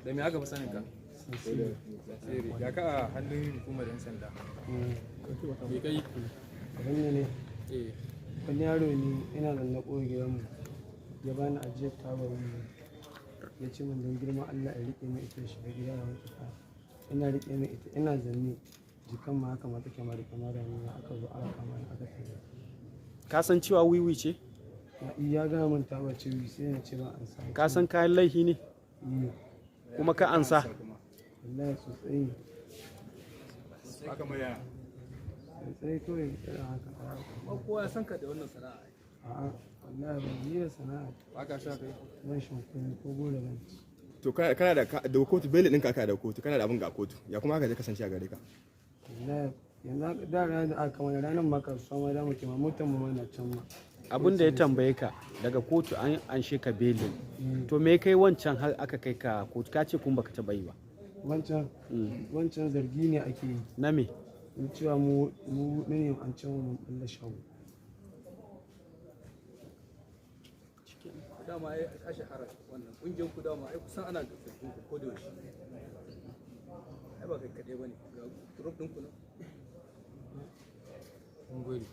Da me aka fi sanin ka? Siri. Ya ka a hannun hukumar 'yan sanda. Me kai? Abin da ne, Eh. wani yaro ne ina da na ƙoge gidanmu ya bani ajiyar tabar mu ya ce min don girman Allah ya riƙe mai ita shiga gida da wanke ta. Ina riƙe mai ita ina zanne jikan ma haka mata kamar kamar da ni aka zo aka kama ni aka tafi. Ka san cewa wiwi ce? Ya gaya min tabar ce sai na ce ba an sa. Ka san kayan laifi ne? Kuma ka ansa? Wallahi sosai. Haka mai yana. Sosai kawai irin haka. Ba kowa ya san ka da wannan sana'a. A'a wallahi ban yi da sana'a. Ba ka sha kai. Ban shan kuɗi ko gora ban ci. To kana da kotu beli ɗinka aka da kotu kana da abin ga kotu ya kuma haka zai kasance a gare ka. Wallahi yanzu da ranar da aka kamar ranar ma kasuwa ma da muke ma motar mu ma na can ma. Abin da ya tambaye ka daga kotu an anshe ka belin. To me kai wancan har aka kai ka kotu ka ce kun baka taɓa yi ba? Wancan zargi ne ake yi. Na me? In cewa mu ne an ce mu ɓalla shago. Dama ai ka shahara wannan kungiyar ku dama ai kusan ana gaskatun ku ko da yaushe. Ai ba kai kaɗai bane ga group ɗin ku nan. Mun gode.